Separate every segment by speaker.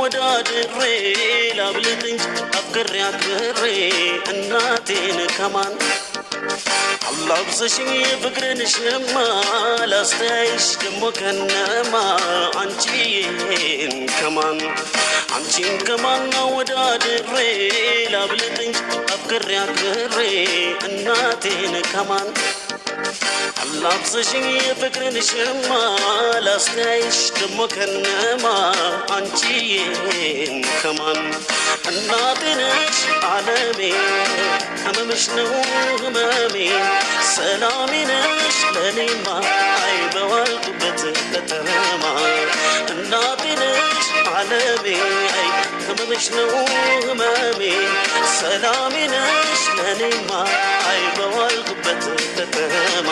Speaker 1: ወዳድሬ ላብልጥ እንጂ አፍቅሬ አክብሬ እናቴን ከማን አላብሰሽኝ ፍቅርን ሽማ ላስተያይሽ ደሞ ከነማ አንቺን ከማን አንቺን ከማን ወዳድሬ ላብልጥ እንጂ አፍቅሬ አክብሬ እናቴን ከማን አላብሰሽኝ ፍቅርን ሽማ ላስተያይሽ ደሞ ከነማ አንቺን ከማን እናቴ ነሽ ዓለሜ ህመምሽ ነው ህመሜ ሰላሜ ነሽ ለኔማ አይ በዋልኩበት ከተማ እናቴ ነሽ ዓለሜ አይ ህመምሽ ነው ህመሜ ሰላሜ ነሽ ለኔማ አይ በዋልኩበት ከተማ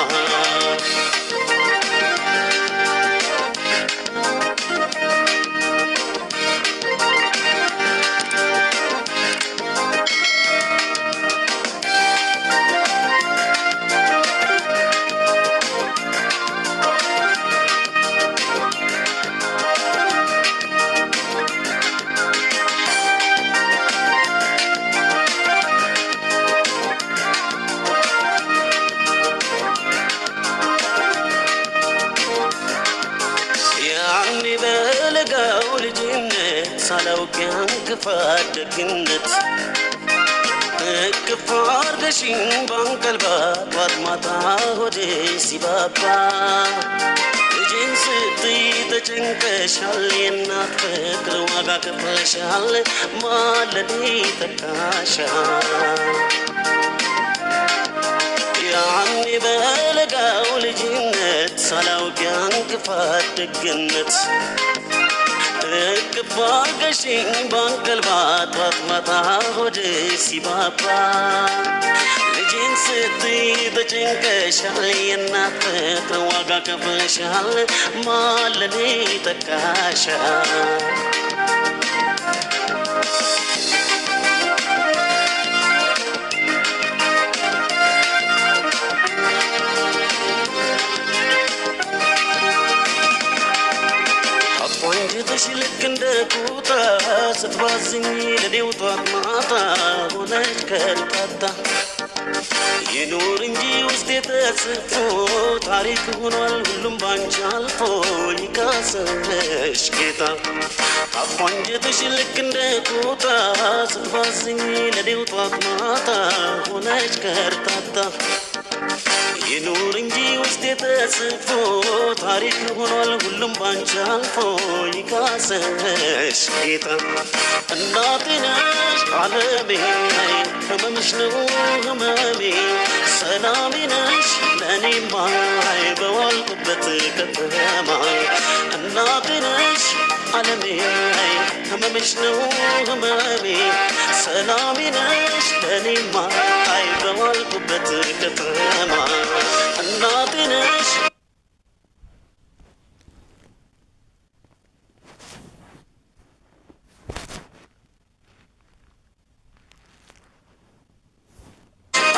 Speaker 1: በለጋው ልጅነት ሳላውቅ ያንክፋት ደግነት እቅፍ አርገሽኝ ባንቀልባ ጧት ማታ ሆዴ ሲባባ ልጄን ስትይ ተጨንቀሻል የእናት ፍቅር ዋጋ ከፍለሻል ማለዴ ተካሻል ያኔ በለጋው ልጅነት ሳላውቅ ያንክፋት ደግነት እቅፍ አርገሽኝ ባንቀልባ ጧት ማታ ሆዴ ሲባባ ልጄን ስትይ ተጨንቀሻል የእናት ፍቅር ዋጋ ከፍለሻል ማለኔ ተካሻል አንጀትሽ ልክ እንደ ኩታ ስትባዝኝ ለኔው ጧት ማታ ሆነሽ ከርታታ ይኑር እንጂ ውስጤ ተጽፎ ታሪክ ሆኗል ሁሉም ባንቺ አልፎ ይካሰሽ ጌታ አንጀትሽ ልክ እንደ ኩታ ስትባዝኝ ለኔው ጧት ማታ ሆነሽ ከርታታ ይኑር እንጂ ውስጤ ተጽፎ ታሪክ ሆኗል ሁሉም ባንቺ አልፎ ይካሰሽ ጌታ እናቴ ነሽ ዓለሜ ህመምሽ ነው ህመሜ ሰላሜ ነሽ ለኔማ በዋልኩበት ከተማ እናቴ ነሽ ዓለሜ ህመምሽ ነው ህመሜ ሰላሜ ነሽ ለኔማ በዋልኩበት ከተማ እናቴ ነሽ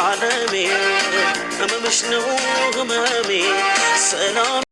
Speaker 1: ዓለሜ ህመምሽ ነው ህመሜ ሰላም